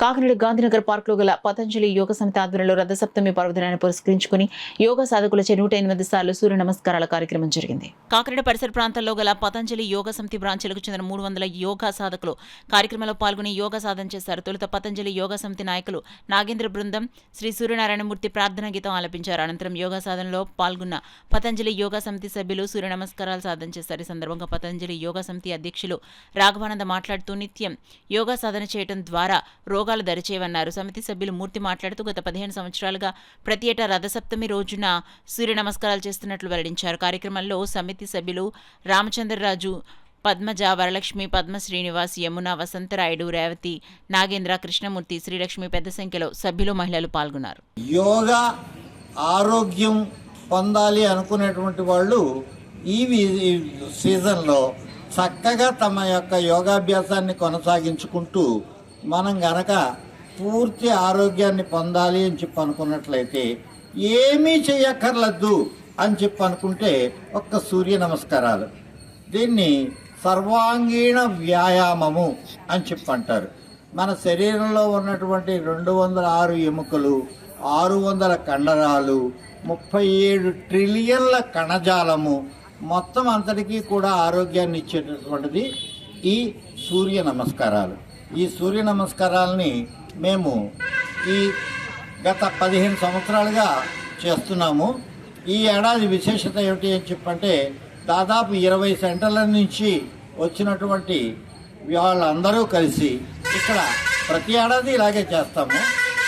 Kakinada Gandhinagar park లో గల పతంజలి యోగ సమితి ఆధ్వర్యంలో రథసప్తమి పర్వదినాన్ని పురస్కరించుకుని యోగా సాధకులచే 108 సార్లు సూర్య నమస్కారాల కార్యక్రమం జరిగింది. కాకినాడ పరిసర ప్రాంతాల్లో గల పతంజలి యోగ సమితి బ్రాంచీలకు చెందిన 300 యోగా సాధకులు కార్యక్రమంలో పాల్గొని యోగా సాధన చేశారు. తొలుత పతంజలి యోగా సమితి నాయకులు నాగేంద్ర బృందం శ్రీ సూర్యనారాయణమూర్తి ప్రార్థనా గీతం ఆలపించారు. అనంతరం యోగా సాధనలో పాల్గొన్న పతంజలి యోగా సమితి సభ్యులు సూర్య నమస్కారాలు సాధన చేశారు. ఈ సందర్భంగా పతంజలి యోగా సమితి అధ్యక్షులు రాఘవానంద మాట్లాడుతూ నిత్యం యోగా సాధన చేయడం ద్వారా రోగాలు దరిచేయవన్నారు. సమితి సభ్యులు మూర్తి మాట్లాడుతూ గత 15 సంవత్సరాలుగా ప్రతి ఏటా రథసప్తమి రోజున సూర్య నమస్కారాలు చేస్తున్నట్లు వెల్లడించారు. కార్యక్రమంలో సమితి సభ్యులు రామచంద్రరాజు, పద్మజ, వరలక్ష్మి, పద్మ శ్రీనివాస్, యమున, వసంతరాయుడు, రేవతి, నాగేంద్ర, కృష్ణమూర్తి, శ్రీలక్ష్మి పెద్ద సంఖ్యలో సభ్యులు, మహిళలు పాల్గొన్నారు. యోగా ఆరోగ్యం పొందాలి అనుకునేటువంటి వాళ్ళు ఈ సీజన్లో చక్కగా తమ యొక్క యోగాభ్యాసాన్ని కొనసాగించుకుంటూ మనం గనక పూర్తి ఆరోగ్యాన్ని పొందాలి అని చెప్పి అనుకున్నట్లయితే ఏమీ చేయక్కర్లేదు అని చెప్పి అనుకుంటే ఒక్క సూర్య నమస్కారాలు, దీన్ని సర్వాంగీణ వ్యాయామము అని చెప్పి అంటారు. మన శరీరంలో ఉన్నటువంటి 206 ఎముకలు, 600 కండరాలు, 37 ట్రిలియన్ల కణజాలము మొత్తం అంతటికీ కూడా ఆరోగ్యాన్ని ఇచ్చేటటువంటిది ఈ సూర్య నమస్కారాలు. ఈ సూర్య నమస్కారాలని మేము ఈ గత 15 సంవత్సరాలుగా చేస్తున్నాము. ఈ ఏడాది విశేషత ఏమిటి అని చెప్పంటే దాదాపు 20 సెంటర్ల నుంచి వచ్చినటువంటి వాళ్ళందరూ కలిసి ఇక్కడ ప్రతి ఏడాది ఇలాగే చేస్తాము.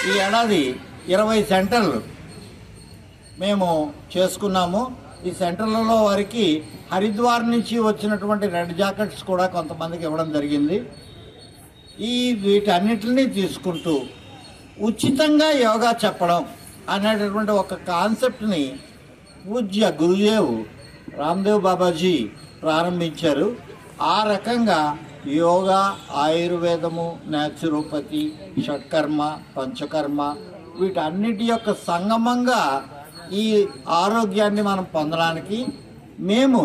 ఈ ఏడాది 20 సెంటర్లు మేము చేసుకున్నాము. ఈ సెంటర్లలో వారికి హరిద్వార్ నుంచి వచ్చినటువంటి రెడ్ జాకెట్స్ కూడా కొంతమందికి ఇవ్వడం జరిగింది. వీటన్నిటిని తీసుకుంటూ ఉచితంగా యోగా చెప్పడం అనేటటువంటి ఒక కాన్సెప్ట్ని పూజ్య గురుదేవ్ రామ్దేవ్ బాబాజీ ప్రారంభించారు. ఆ రకంగా యోగా, ఆయుర్వేదము, న్యాచురోపతి, షట్కర్మ, పంచకర్మ వీటన్నిటి యొక్క సంగమంగా ఈ ఆరోగ్యాన్ని మనం పొందడానికి మేము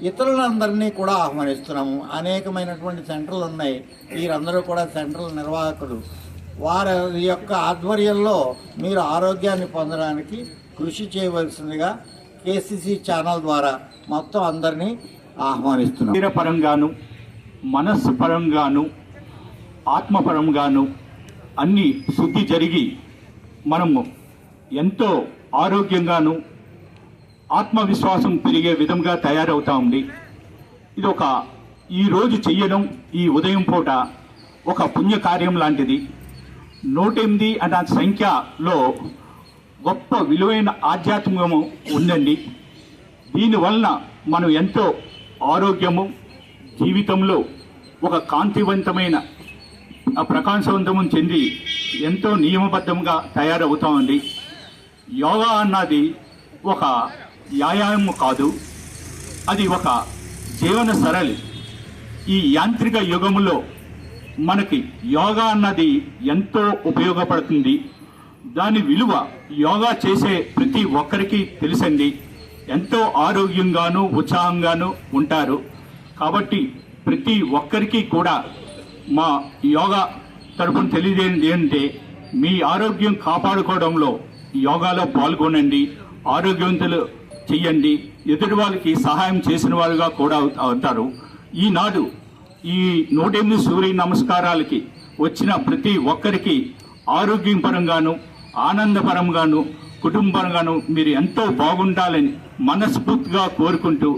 ఇతరులందరినీ కూడా ఆహ్వానిస్తున్నాము. అనేకమైనటువంటి సెంటర్లు ఉన్నాయి. వీరందరూ కూడా సెంటర్ల నిర్వాహకులు. వారి యొక్క ఆధ్వర్యంలో మీరు ఆరోగ్యాన్ని పొందడానికి కృషి చేయవలసిందిగా కేసీసీ ఛానల్ ద్వారా మొత్తం అందరినీ ఆహ్వానిస్తున్నాం. శరీరపరంగాను, మనస్సు పరంగాను, ఆత్మపరంగాను అన్ని శుద్ధి జరిగి మనము ఎంతో ఆరోగ్యంగాను ఆత్మవిశ్వాసం పెరిగే విధంగా తయారవుతామండి. ఇది ఈరోజు చెయ్యడం, ఈ ఉదయం పూట ఒక పుణ్యకార్యం లాంటిది. 108 అన్న సంఖ్యలో గొప్ప విలువైన ఆధ్యాత్మికము ఉందండి. దీనివలన మనం ఎంతో ఆరోగ్యము, జీవితంలో ఒక కాంతివంతమైన ప్రకాశవంతము చెంది ఎంతో నియమబద్ధంగా తయారవుతామండి. యోగా అన్నది ఒక వ్యాయామం కాదు, అది ఒక జీవన సరళి. ఈ యాంత్రిక యుగంలో మనకి యోగా అన్నది ఎంతో ఉపయోగపడుతుంది. దాని విలువ యోగా చేసే ప్రతి ఒక్కరికి తెలుసండి. ఎంతో ఆరోగ్యంగాను ఉత్సాహంగాను ఉంటారు. కాబట్టి ప్రతి ఒక్కరికి కూడా మా యోగా తరపున తెలియజేయండి ఏంటంటే, మీ ఆరోగ్యం కాపాడుకోవడంలో యోగాలో పాల్గొనండి, ఆరోగ్యవంతులు చెయ్యండి, ఎదుటి వాళ్ళకి సహాయం చేసిన వాళ్ళుగా కూడా అవుతారు. ఈనాడు ఈ 108 సూర్య నమస్కారాలకి వచ్చిన ప్రతి ఒక్కరికి ఆరోగ్యం పరంగాను, ఆనందపరంగాను, కుటుంబపరంగాను మీరు ఎంతో బాగుండాలని మనస్ఫూర్తిగా కోరుకుంటూ